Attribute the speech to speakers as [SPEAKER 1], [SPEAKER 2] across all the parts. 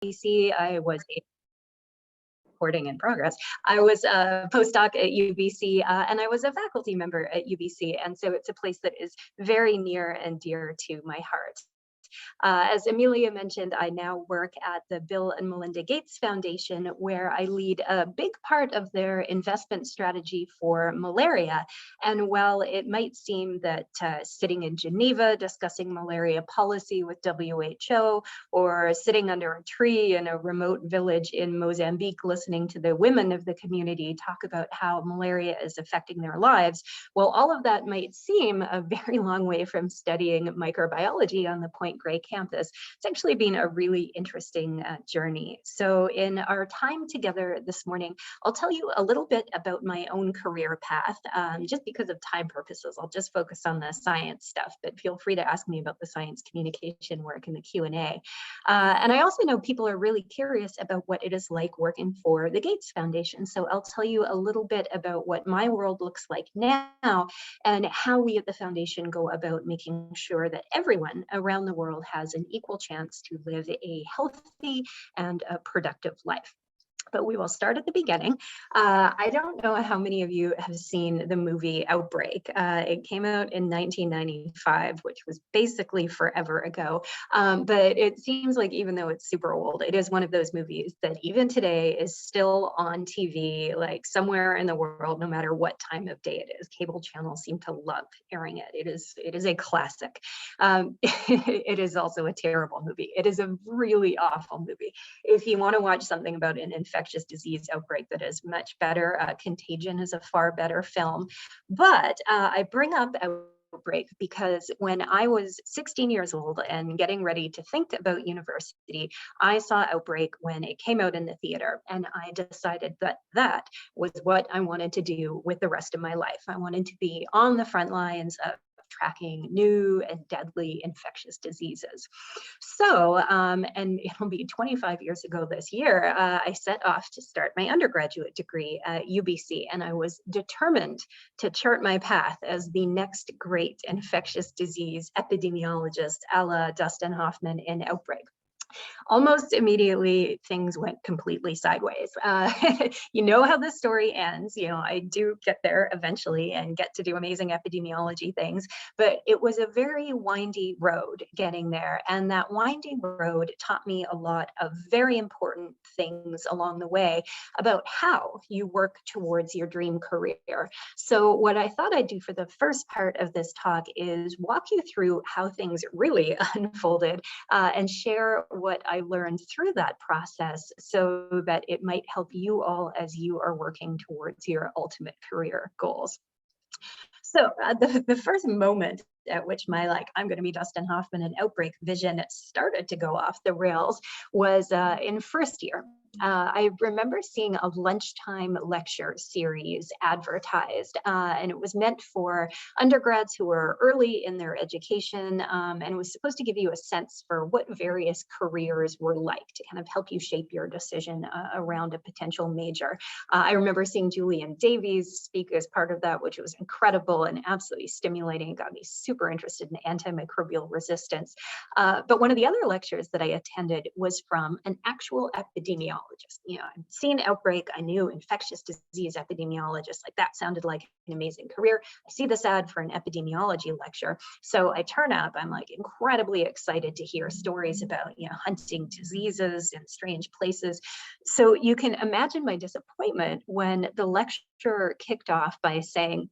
[SPEAKER 1] UBC. I was a recording in progress. I was a postdoc at UBC, and I was a faculty member at UBC. And so it's a place that is very near and dear to my heart. As Amelia mentioned, I now work at the Bill and Melinda Gates Foundation, where I lead a big part of their investment strategy for malaria. And while it might seem that sitting in Geneva discussing malaria policy with WHO, or sitting under a tree in a remote village in Mozambique listening to the women of the community talk about how malaria is affecting their lives, well, all of that might seem a very long way from studying microbiology on the Point Grey campus. It's actually been a really interesting journey. So in our time together this morning, I'll tell you a little bit about my own career path. Just because of time purposes, I'll just focus on the science stuff, but feel free to ask me about the science communication work in the Q&A. And I also know people are really curious about what it is like working for the Gates Foundation. So I'll tell you a little bit about what my world looks like now and how we at the foundation go about making sure that everyone around the world has an equal chance to live a healthy and a productive life. But we will start at the beginning. I don't know how many of you have seen the movie Outbreak. It came out in 1995, which was basically forever ago. But it seems like even though it's super old, it is one of those movies that even today is still on TV, like somewhere in the world, no matter what time of day it is. Cable channels seem to love airing it. It is a classic. It is also a terrible movie. It is a really awful movie. If you want to watch something about an infectious disease outbreak that is much better, Contagion is a far better film. But I bring up Outbreak because when I was 16 years old and getting ready to think about university, I saw Outbreak when it came out in the theater, and I decided that that was what I wanted to do with the rest of my life. I wanted to be on the front lines of tracking new and deadly infectious diseases. So, and it'll be 25 years ago this year, I set off to start my undergraduate degree at UBC, and I was determined to chart my path as the next great infectious disease epidemiologist, a la Dustin Hoffman in Outbreak. Almost immediately, things went completely sideways. You know how this story ends. You know, I do get there eventually and get to do amazing epidemiology things, but it was a very windy road getting there. And that windy road taught me a lot of very important things along the way about how you work towards your dream career. So what I thought I'd do for the first part of this talk is walk you through how things really unfolded and share what I learned through that process so that it might help you all as you are working towards your ultimate career goals. So the first moment at which my I'm going to be Dustin Hoffman and Outbreak vision started to go off the rails was in first year. I remember seeing a lunchtime lecture series advertised, and it was meant for undergrads who were early in their education, and it was supposed to give you a sense for what various careers were like to kind of help you shape your decision around a potential major. I remember seeing Julian Davies speak as part of that, which was incredible and absolutely stimulating. It got me super interested in antimicrobial resistance. But one of the other lectures that I attended was from an actual epidemiologist. You know, I'd seen Outbreak, I knew infectious disease epidemiologist, like that sounded like an amazing career. I see this ad for an epidemiology lecture. So I turn up, I'm like incredibly excited to hear stories about, you know, hunting diseases in strange places. So you can imagine my disappointment when the lecturer kicked off by saying,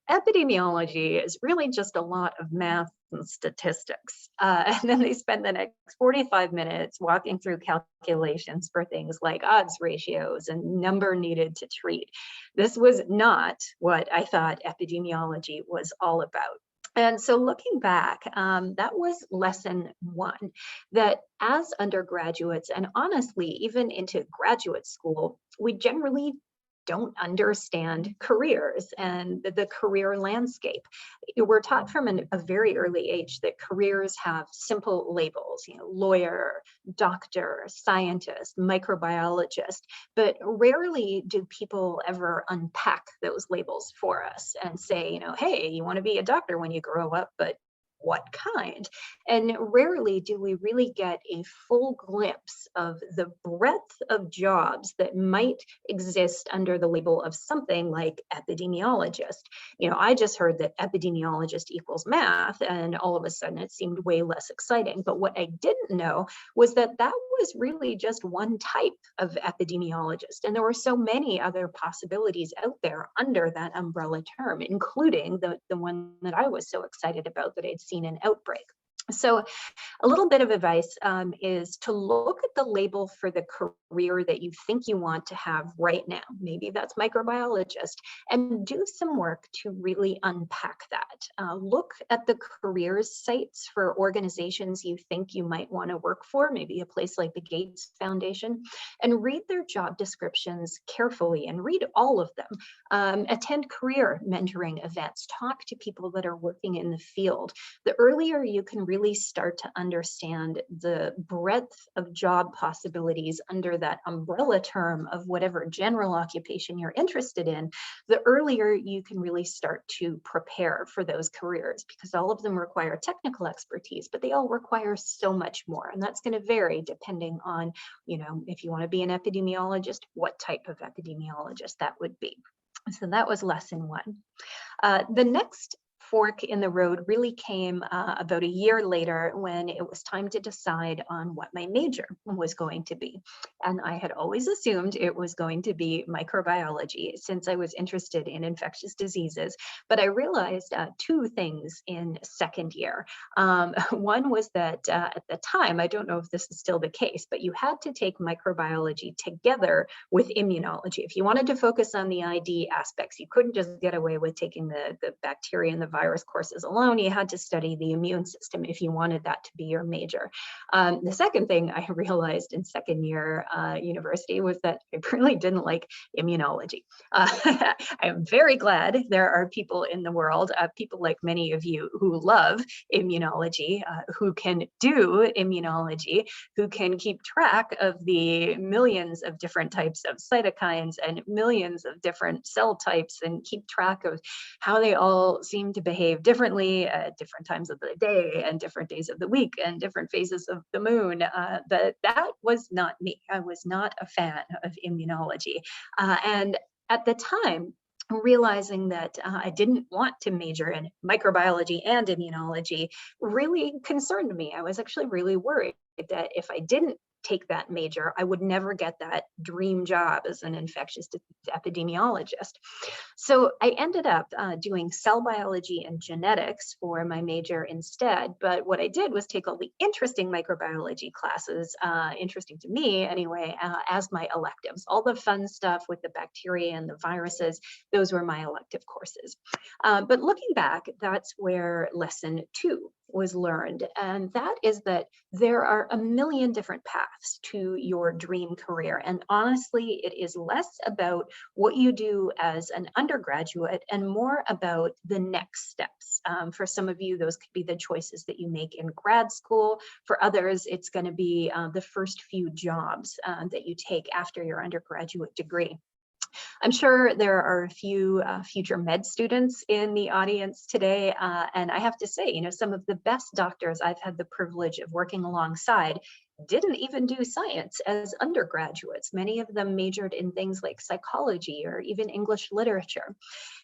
[SPEAKER 1] epidemiology is really just a lot of math and statistics. And then they spend the next 45 minutes walking through calculations for things like odds ratios and number needed to treat. This was not what I thought epidemiology was all about. And so looking back, that was lesson one, that as undergraduates, and honestly, even into graduate school, we generally don't understand careers and the career landscape. We're taught from a very early age that careers have simple labels, you know, lawyer, doctor, scientist, microbiologist, but rarely do people ever unpack those labels for us and say, you know, hey, you want to be a doctor when you grow up, but what kind? And rarely do we really get a full glimpse of the breadth of jobs that might exist under the label of something like epidemiologist. I just heard that epidemiologist equals math, and all of a sudden it seemed way less exciting. But what I didn't know was that that was really just one type of epidemiologist. And there were so many other possibilities out there under that umbrella term, including the one that I was so excited about that I'd seen in Outbreak. So a little bit of advice is to look at the label for the career that you think you want to have right now. Maybe that's microbiologist, and do some work to really unpack that. Look at the careers sites for organizations you think you might want to work for, maybe a place like the Gates Foundation, and read their job descriptions carefully and read all of them. Attend career mentoring events, talk to people that are working in the field. The earlier you can really start to understand the breadth of job possibilities under that umbrella term of whatever general occupation you're interested in, the earlier you can really start to prepare for those careers, because all of them require technical expertise, but they all require so much more. And that's going to vary depending on, if you want to be an epidemiologist, what type of epidemiologist that would be. So that was lesson one. The next fork in the road really came about a year later, when it was time to decide on what my major was going to be. And I had always assumed it was going to be microbiology, since I was interested in infectious diseases. But I realized two things in second year. One was that at the time, I don't know if this is still the case, but you had to take microbiology together with immunology. If you wanted to focus on the ID aspects, you couldn't just get away with taking the bacteria and the virus courses alone. You had to study the immune system if you wanted that to be your major. The second thing I realized in second year university was that I really didn't like immunology. I am very glad there are people in the world, people like many of you, who love immunology, who can do immunology, who can keep track of the millions of different types of cytokines and millions of different cell types, and keep track of how they all seem to behave differently at different times of the day and different days of the week and different phases of the moon. But that was not me. I was not a fan of immunology. And at the time, realizing that I didn't want to major in microbiology and immunology really concerned me. I was actually really worried that if I didn't take that major, I would never get that dream job as an infectious disease epidemiologist. So I ended up doing cell biology and genetics for my major instead. But what I did was take all the interesting microbiology classes, interesting to me anyway, as my electives. All the fun stuff with the bacteria and the viruses, those were my elective courses. But looking back, that's where lesson two was learned. And that is that there are a million different paths to your dream career. And honestly, it is less about what you do as an undergraduate and more about the next steps. For some of you, those could be the choices that you make in grad school. For others, it's going to be the first few jobs that you take after your undergraduate degree. I'm sure there are a few future med students in the audience today, and I have to say, some of the best doctors I've had the privilege of working alongside didn't even do science as undergraduates. Many of them majored in things like psychology or even English literature.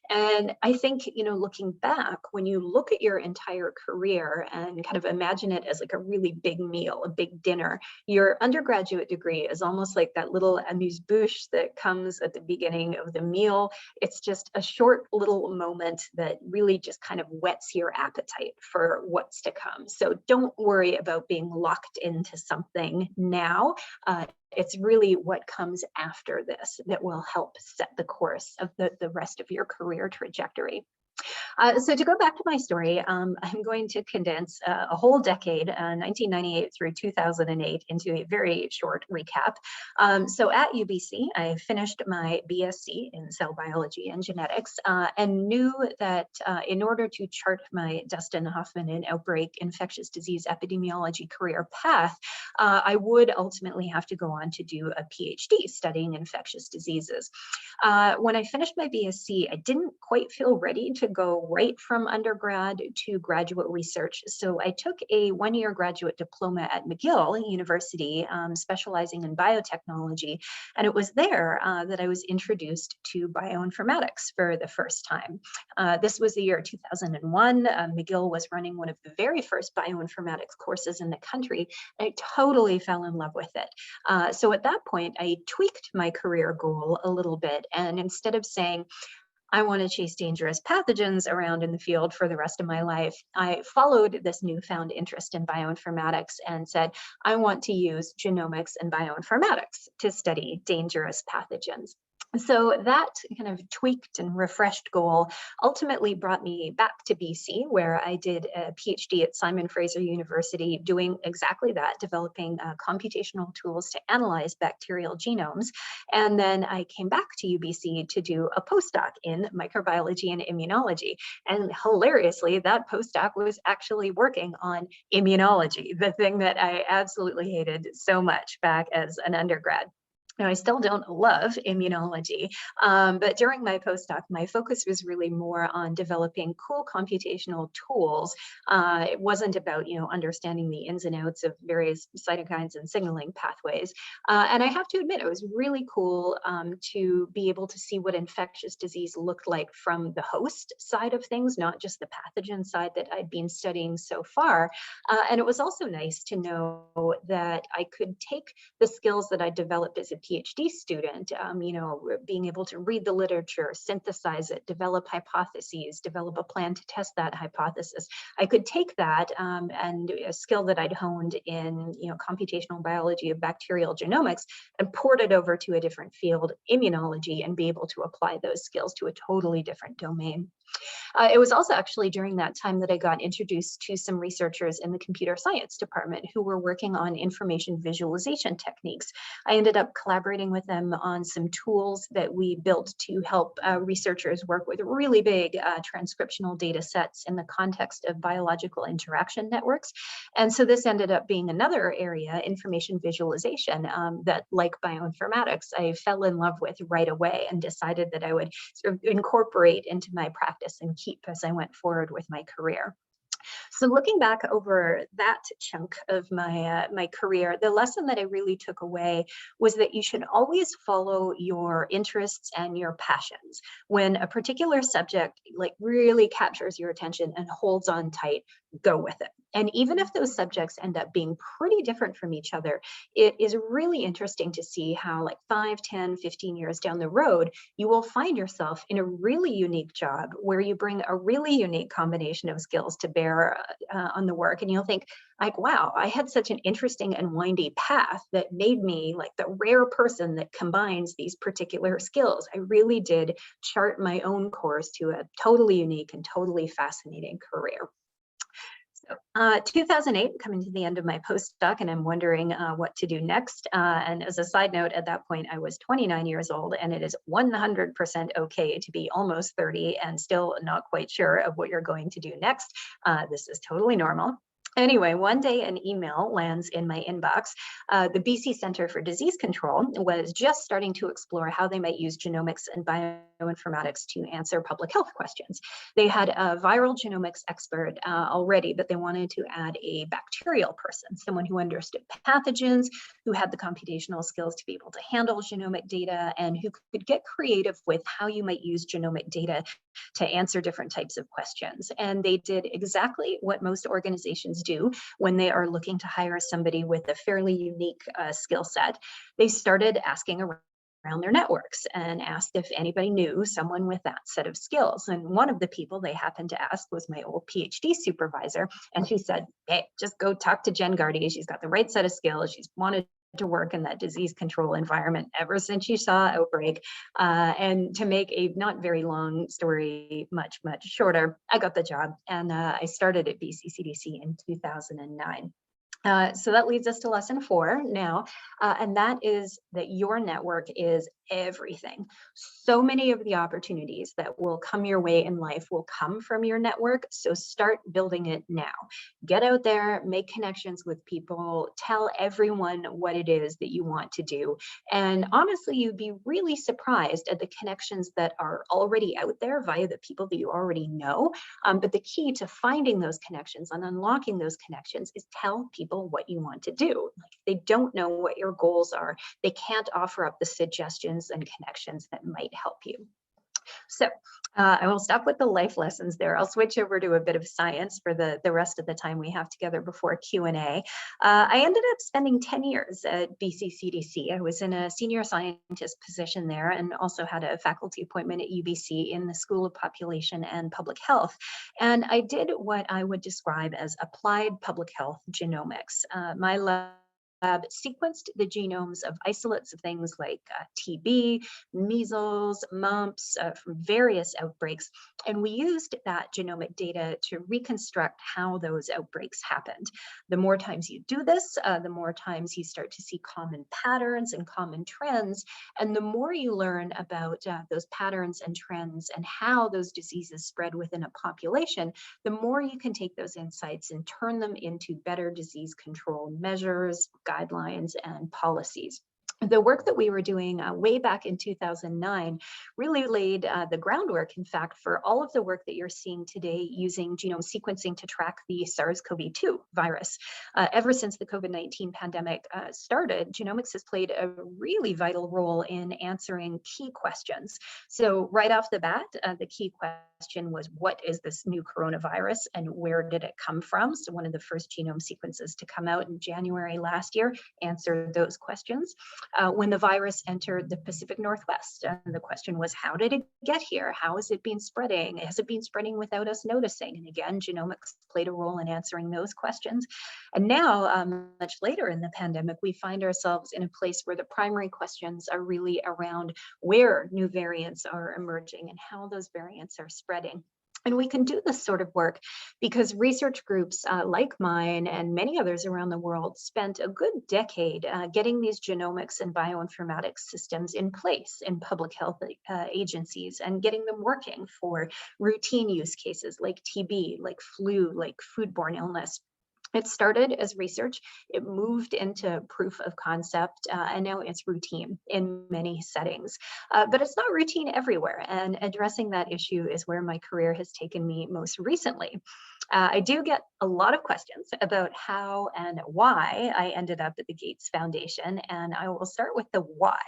[SPEAKER 1] And I think, looking back, when you look at your entire career and kind of imagine it as like a really big meal, a big dinner, your undergraduate degree is almost like that little amuse-bouche that comes at the beginning of the meal. It's just a short little moment that really just kind of whets your appetite for what's to come. So don't worry about being locked into something now. It's really what comes after this that will help set the course of the rest of your career trajectory. So to go back to my story, I'm going to condense a whole decade, 1998 through 2008, into a very short recap. So at UBC, I finished my BSc in cell biology and genetics, and knew that in order to chart my Dustin Hoffman and Outbreak infectious disease epidemiology career path, I would ultimately have to go on to do a PhD studying infectious diseases. When I finished my BSc, I didn't quite feel ready to go right from undergrad to graduate research. So I took a one-year graduate diploma at McGill University, specializing in biotechnology. And it was there that I was introduced to bioinformatics for the first time. This was the year 2001. McGill was running one of the very first bioinformatics courses in the country. I totally fell in love with it. So at that point, I tweaked my career goal a little bit. And instead of saying, I want to chase dangerous pathogens around in the field for the rest of my life, I followed this newfound interest in bioinformatics and said, I want to use genomics and bioinformatics to study dangerous pathogens. So that kind of tweaked and refreshed goal ultimately brought me back to BC, where I did a PhD at Simon Fraser University doing exactly that, developing computational tools to analyze bacterial genomes. And then I came back to UBC to do a postdoc in microbiology and immunology. And hilariously, that postdoc was actually working on immunology, the thing that I absolutely hated so much back as an undergrad. Now, I still don't love immunology, but during my postdoc, my focus was really more on developing cool computational tools. It wasn't about, understanding the ins and outs of various cytokines and signaling pathways. And I have to admit, it was really cool to be able to see what infectious disease looked like from the host side of things, not just the pathogen side that I'd been studying so far. And it was also nice to know that I could take the skills that I developed as a PhD student, being able to read the literature, synthesize it, develop hypotheses, develop a plan to test that hypothesis. I could take that and a skill that I'd honed in, computational biology of bacterial genomics and port it over to a different field, immunology, and be able to apply those skills to a totally different domain. It was also actually during that time that I got introduced to some researchers in the computer science department who were working on information visualization techniques. I ended up collaborating with them on some tools that we built to help researchers work with really big transcriptional data sets in the context of biological interaction networks. And so this ended up being another area, information visualization, that, like bioinformatics, I fell in love with right away and decided that I would sort of incorporate into my practice and keep as I went forward with my career. So looking back over that chunk of my career, the lesson that I really took away was that you should always follow your interests and your passions. When a particular subject really captures your attention and holds on tight, go with it. And even if those subjects end up being pretty different from each other, it is really interesting to see how 5, 10, 15 years down the road, you will find yourself in a really unique job where you bring a really unique combination of skills to bear on the work. And you'll think wow, I had such an interesting and windy path that made me the rare person that combines these particular skills. I really did chart my own course to a totally unique and totally fascinating career. 2008, coming to the end of my postdoc, and I'm wondering what to do next. And as a side note, at that point, I was 29 years old, and it is 100% okay to be almost 30 and still not quite sure of what you're going to do next. This is totally normal. Anyway, one day an email lands in my inbox. The BC Centre for Disease Control was just starting to explore how they might use genomics and bioinformatics to answer public health questions. They had a viral genomics expert already, but they wanted to add a bacterial person, someone who understood pathogens, who had the computational skills to be able to handle genomic data, and who could get creative with how you might use genomic data to answer different types of questions. And they did exactly what most organizations do when they are looking to hire somebody with a fairly unique skill set. They started asking around their networks and asked if anybody knew someone with that set of skills. And one of the people they happened to ask was my old PhD supervisor. And she said, hey, just go talk to Jen Gardy. She's got the right set of skills. She's wanted to work in that disease control environment ever since she saw Outbreak. And to make a not very long story much shorter, I got the job and I started at BCCDC in 2009. So that leads us to lesson 4 now, and that is that your network is everything. So many of the opportunities that will come your way in life will come from your network. So start building it now. Get out there, make connections with people, tell everyone what it is that you want to do. And honestly, you'd be really surprised at the connections that are already out there via the people that you already know. But the key to finding those connections and unlocking those connections is tell people what you want to do. Like, if they don't know what your goals are, they can't offer up the suggestions and connections that might help you. So I will stop with the life lessons there. I'll switch over to a bit of science for the rest of the time we have together before Q&A. I ended up spending 10 years at BC CDC. I was in a senior scientist position there and also had a faculty appointment at UBC in the School of Population and Public Health. And I did what I would describe as applied public health genomics. My lab sequenced the genomes of isolates of things like TB, measles, mumps, from various outbreaks. And we used that genomic data to reconstruct how those outbreaks happened. The more times you do this, the more times you start to see common patterns and common trends. And the more you learn about those patterns and trends and how those diseases spread within a population, the more you can take those insights and turn them into better disease control measures, guidelines, and policies. The work that we were doing way back in 2009 really laid the groundwork, in fact, for all of the work that you're seeing today using genome sequencing to track the SARS-CoV-2 virus. Ever since the COVID-19 pandemic started, genomics has played a really vital role in answering key questions. So right off the bat, the key question was, what is this new coronavirus and where did it come from? So one of the first genome sequences to come out in January last year answered those questions. When the virus entered the Pacific Northwest, the question was, how did it get here? How has it been spreading? Has it been spreading without us noticing? And again, genomics played a role in answering those questions. And now, much later in the pandemic, we find ourselves in a place where the primary questions are really around where new variants are emerging and how those variants are spreading. And we can do this sort of work because research groups like mine and many others around the world spent a good decade getting these genomics and bioinformatics systems in place in public health agencies and getting them working for routine use cases like TB, like flu, like foodborne illness. It started as research, it moved into proof of concept, and now it's routine in many settings. But it's not routine everywhere, and addressing that issue is where my career has taken me most recently. I do get a lot of questions about how and why I ended up at the Gates Foundation, and I will start with the why.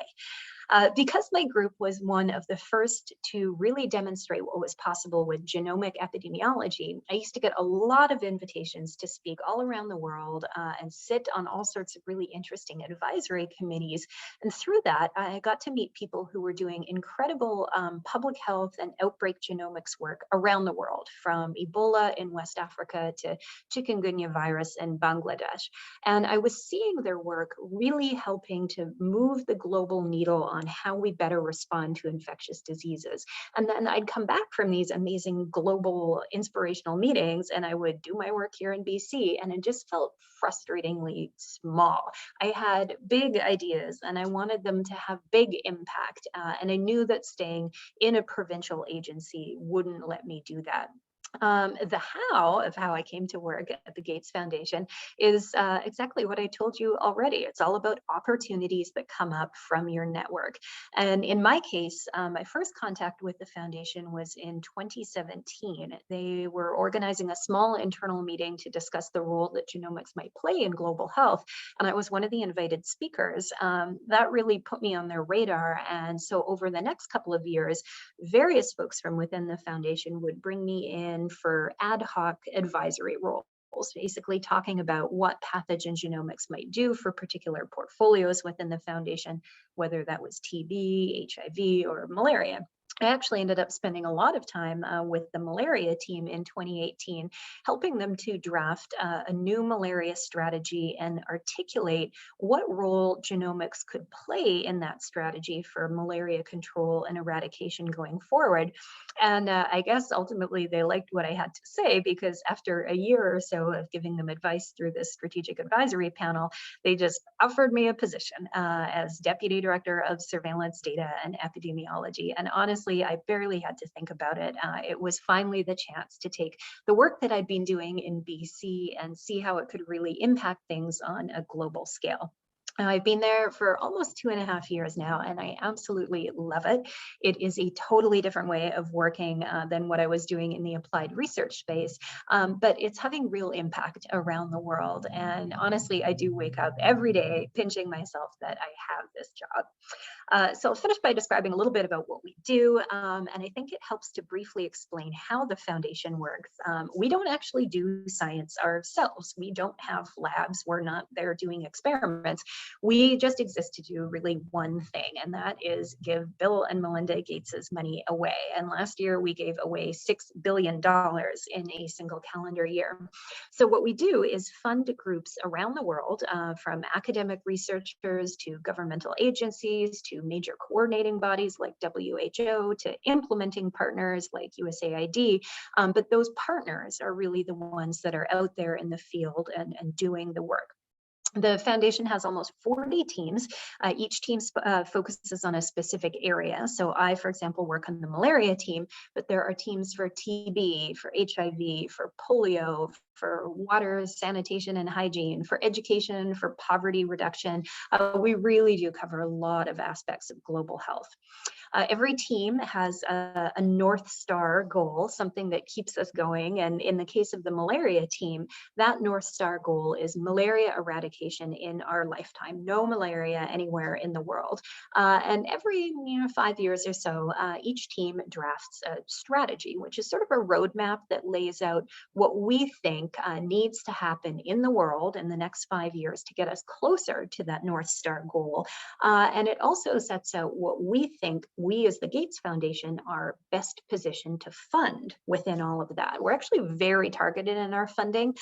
[SPEAKER 1] Because my group was one of the first to really demonstrate what was possible with genomic epidemiology, I used to get a lot of invitations to speak all around the world and sit on all sorts of really interesting advisory committees. And through that, I got to meet people who were doing incredible public health and outbreak genomics work around the world, from Ebola in West Africa to chikungunya virus in Bangladesh. And I was seeing their work really helping to move the global needle on how we better respond to infectious diseases. And then I'd come back from these amazing global inspirational meetings and I would do my work here in BC, and it just felt frustratingly small. I had big ideas and I wanted them to have big impact. And I knew that staying in a provincial agency wouldn't let me do that. The how of how I came to work at the Gates Foundation is exactly what I told you already. It's all about opportunities that come up from your network. And in my case, my first contact with the foundation was in 2017. They were organizing a small internal meeting to discuss the role that genomics might play in global health. And I was one of the invited speakers. That really put me on their radar. And so over the next couple of years, various folks from within the foundation would bring me in for ad hoc advisory roles, basically talking about what pathogen genomics might do for particular portfolios within the foundation, whether that was TB, HIV, or malaria. I actually ended up spending a lot of time with the malaria team in 2018, helping them to draft a new malaria strategy and articulate what role genomics could play in that strategy for malaria control and eradication going forward. And I guess ultimately they liked what I had to say, because after a year or so of giving them advice through this strategic advisory panel, they just offered me a position as Deputy Director of Surveillance Data and Epidemiology. And honestly, I barely had to think about it. It was finally the chance to take the work that I'd been doing in BC and see how it could really impact things on a global scale. I've been there for almost 2.5 years now, and I absolutely love it. It is a totally different way of working than what I was doing in the applied research space, but it's having real impact around the world. And honestly, I do wake up every day pinching myself that I have this job. So I'll finish by describing a little bit about what we do, and I think it helps to briefly explain how the foundation works. We don't actually do science ourselves. We don't have labs. We're not there doing experiments. We just exist to do really one thing, and that is give Bill and Melinda Gates's money away. And last year we gave away $6 billion in a single calendar year. So what we do is fund groups around the world, from academic researchers to governmental agencies to major coordinating bodies like WHO to implementing partners like USAID. But those partners are really the ones that are out there in the field and doing the work. The foundation has almost 40 teams. Each team focuses on a specific area. So I, for example, work on the malaria team, but there are teams for TB, for HIV, for polio, for water, sanitation and hygiene, for education, for poverty reduction. We really do cover a lot of aspects of global health. Every team has a North Star goal, something that keeps us going. And in the case of the malaria team, that North Star goal is malaria eradication in our lifetime, no malaria anywhere in the world. And every 5 years or so, each team drafts a strategy, which is sort of a roadmap that lays out what we think needs to happen in the world in the next 5 years to get us closer to that North Star goal. And it also sets out what we think we as the Gates Foundation are best positioned to fund within all of that. We're actually very targeted in our funding.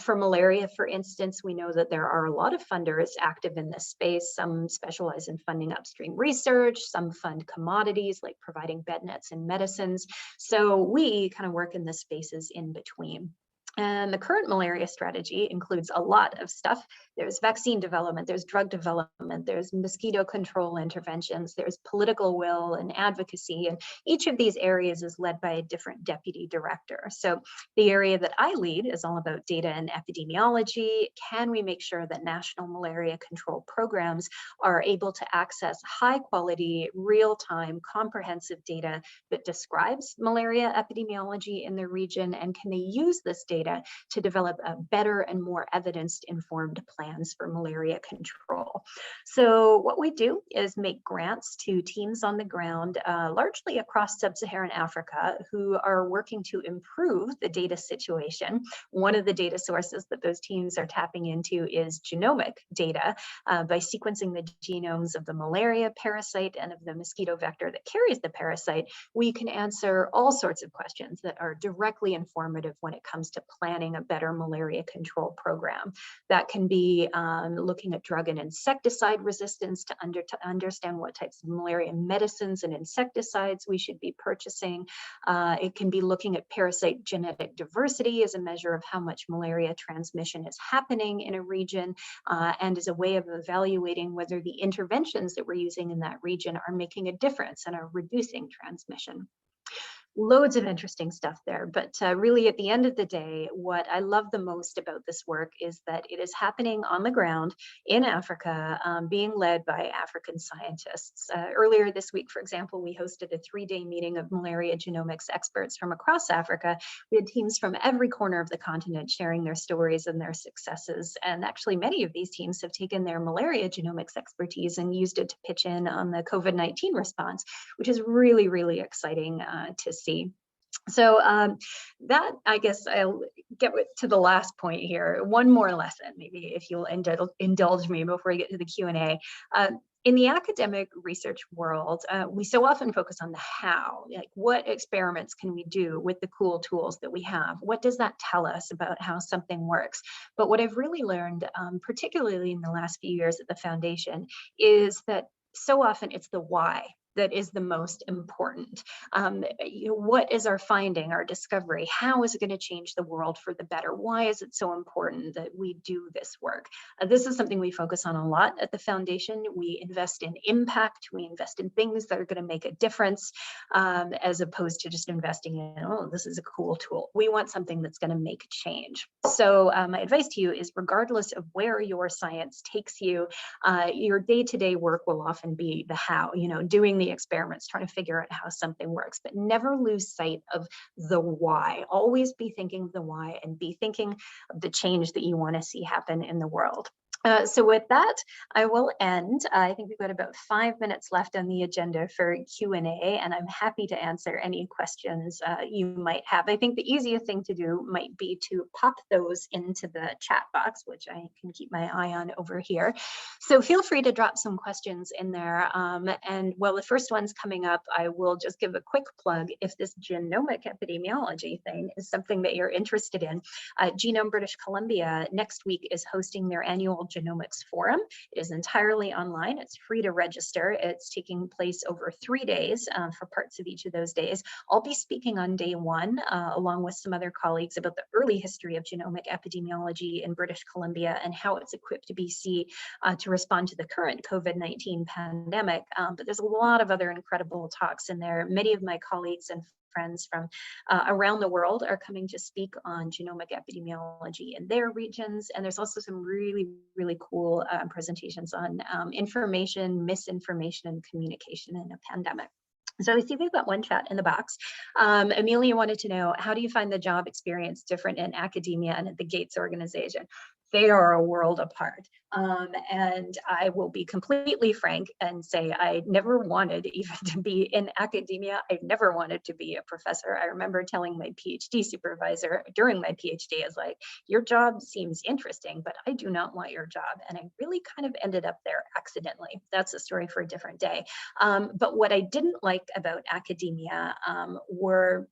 [SPEAKER 1] For malaria, for instance, we know that there are a lot of funders active in this space. Some specialize in funding upstream research, some fund commodities like providing bed nets and medicines. So we kind of work in the spaces in between. And the current malaria strategy includes a lot of stuff. There's vaccine development, there's drug development, there's mosquito control interventions, there's political will and advocacy. And each of these areas is led by a different deputy director. So the area that I lead is all about data and epidemiology. Can we make sure that national malaria control programs are able to access high quality, real-time, comprehensive data that describes malaria epidemiology in their region? And can they use this data to develop better and more evidence-informed plans for malaria control? So what we do is make grants to teams on the ground, largely across sub-Saharan Africa, who are working to improve the data situation. One of the data sources that those teams are tapping into is genomic data. By sequencing the genomes of the malaria parasite and of the mosquito vector that carries the parasite, we can answer all sorts of questions that are directly informative when it comes to planning a better malaria control program. That can be looking at drug and insecticide resistance to understand what types of malaria medicines and insecticides we should be purchasing. It can be looking at parasite genetic diversity as a measure of how much malaria transmission is happening in a region, and as a way of evaluating whether the interventions that we're using in that region are making a difference and are reducing transmission. Loads of interesting stuff there, but really at the end of the day, what I love the most about this work is that it is happening on the ground in Africa, being led by African scientists. Earlier this week, for example, we hosted a 3-day meeting of malaria genomics experts from across Africa. We had teams from every corner of the continent sharing their stories and their successes. And actually, many of these teams have taken their malaria genomics expertise and used it to pitch in on the COVID-19 response, which is really, really exciting to see. So that, I guess I'll get to the last point here. One more lesson, maybe if you'll indulge me before we get to the Q&A. In the academic research world, we so often focus on the how, like what experiments can we do with the cool tools that we have? What does that tell us about how something works? But what I've really learned, particularly in the last few years at the foundation, is that so often it's the why that is the most important. What is our finding, our discovery? How is it going to change the world for the better? Why is it so important that we do this work? This is something we focus on a lot at the foundation. We invest in impact. We invest in things that are going to make a difference, as opposed to just investing in, oh, this is a cool tool. We want something that's going to make change. So my advice to you is, regardless of where your science takes you, your day-to-day work will often be the how, doing the experiments, trying to figure out how something works, but never lose sight of the why. Always be thinking of the why and be thinking of the change that you want to see happen in the world. So with that, I will end. I think we've got about 5 minutes left on the agenda for Q&A, and I'm happy to answer any questions you might have. I think the easiest thing to do might be to pop those into the chat box, which I can keep my eye on over here. So feel free to drop some questions in there. And while the first one's coming up, I will just give a quick plug. If this genomic epidemiology thing is something that you're interested in, Genome British Columbia next week is hosting their annual Genomics Forum. It is entirely online. It's free to register. It's taking place over 3 days for parts of each of those days. I'll be speaking on day one, along with some other colleagues, about the early history of genomic epidemiology in British Columbia and how it's equipped BC to respond to the current COVID-19 pandemic. But there's a lot of other incredible talks in there. Many of my colleagues and friends from around the world are coming to speak on genomic epidemiology in their regions. And there's also some really, really cool presentations on information, misinformation, and communication in a pandemic. So I see we've got one chat in the box. Amelia wanted to know, how do you find the job experience different in academia and at the Gates organization? They are a world apart. And I will be completely frank and say I never wanted even to be in academia. I never wanted to be a professor. I remember telling my PhD supervisor during my PhD, is like, your job seems interesting, but I do not want your job. And I really kind of ended up there accidentally. That's a story for a different day. But what I didn't like about academia were,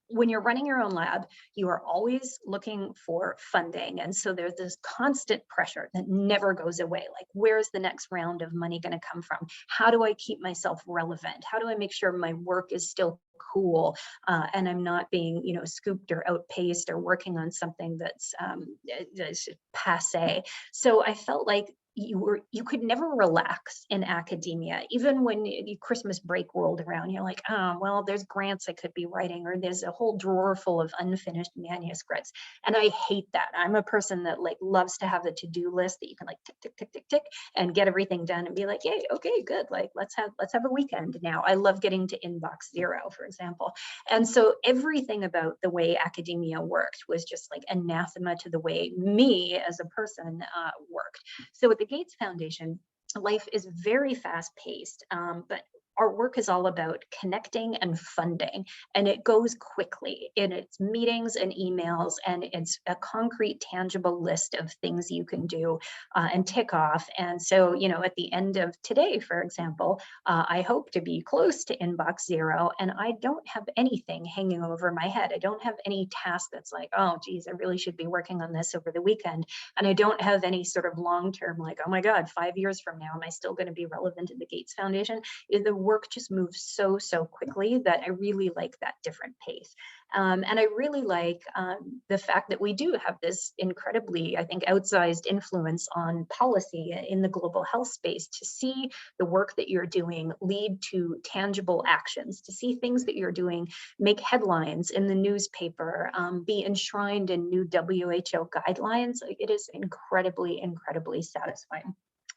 [SPEAKER 1] when you're running your own lab, you are always looking for funding. And so there's this constant pressure that never goes away. Like, where's the next round of money going to come from? How do I keep myself relevant? How do I make sure my work is still cool and I'm not being, scooped or outpaced or working on something that's passe? So I felt like you could never relax in academia. Even when Christmas break rolled around, you're like, oh, well, there's grants I could be writing, or there's a whole drawer full of unfinished manuscripts. And I hate that. I'm a person that loves to have a to-do list that you can tick, tick, tick, tick, tick, and get everything done and be like, yay, okay, good. Let's have a weekend now. I love getting to inbox zero, for example. And so everything about the way academia worked was just anathema to the way me as a person worked. So with the Gates Foundation, life is very fast-paced, but our work is all about connecting and funding, and it goes quickly in its meetings and emails, and it's a concrete, tangible list of things you can do and tick off. And so, at the end of today, for example, I hope to be close to inbox zero, and I don't have anything hanging over my head. I don't have any task that's like, oh, geez, I really should be working on this over the weekend. And I don't have any sort of long-term, oh my God, 5 years from now, am I still going to be relevant to the Gates Foundation? The work just moves so quickly that I really like that different pace. And I really like the fact that we do have this incredibly, I think, outsized influence on policy in the global health space, to see the work that you're doing lead to tangible actions, to see things that you're doing make headlines in the newspaper, be enshrined in new WHO guidelines. It is incredibly, incredibly satisfying.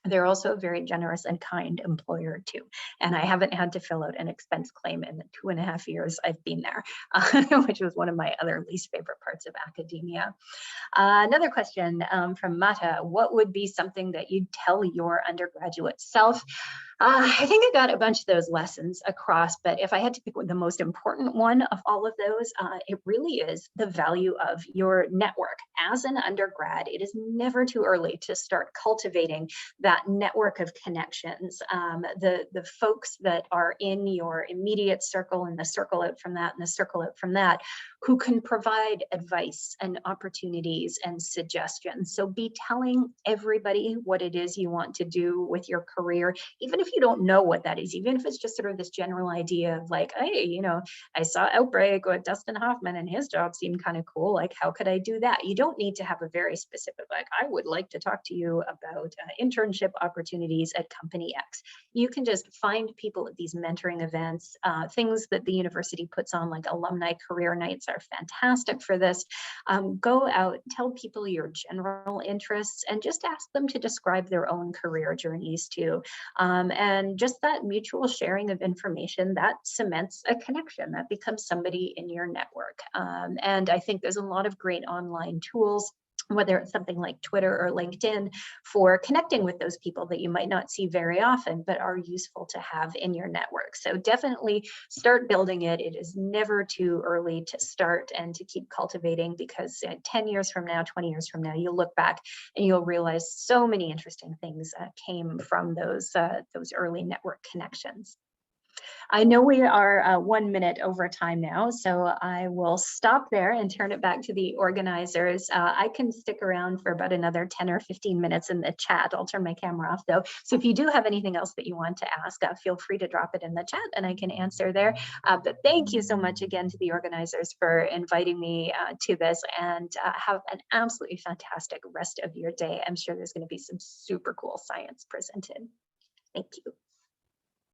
[SPEAKER 1] They're also a very generous and kind employer too. And I haven't had to fill out an expense claim in the 2.5 years I've been there, which was one of my other least favorite parts of academia. Another question from Mata: what would be something that you'd tell your undergraduate self? I think I got a bunch of those lessons across, but if I had to pick the most important one of all of those, it really is the value of your network. As an undergrad, it is never too early to start cultivating that network of connections. The folks that are in your immediate circle, and the circle out from that, and the circle out from that, who can provide advice and opportunities and suggestions. So be telling everybody what it is you want to do with your career, even if you don't know what that is, even if it's just sort of this general idea of like, hey, I saw Outbreak with Dustin Hoffman and his job seemed kind of cool. Like, how could I do that? You don't need to have a very specific, like, I would like to talk to you about internship opportunities at company X. You can just find people at these mentoring events, things that the university puts on, like alumni career nights are fantastic for this. Go out, tell people your general interests, and just ask them to describe their own career journeys too. And just that mutual sharing of information, that cements a connection, that becomes somebody in your network. And I think there's a lot of great online tools, whether it's something like Twitter or LinkedIn, for connecting with those people that you might not see very often, but are useful to have in your network. So definitely start building it. It is never too early to start and to keep cultivating, because 10 years from now, 20 years from now, you'll look back and you'll realize so many interesting things came from those early network connections. I know we are 1 minute over time now, so I will stop there and turn it back to the organizers. I can stick around for about another 10 or 15 minutes in the chat. I'll turn my camera off though. So if you do have anything else that you want to ask, feel free to drop it in the chat and I can answer there. But thank you so much again to the organizers for inviting me to this, and have an absolutely fantastic rest of your day. I'm sure there's going to be some super cool science presented. Thank you.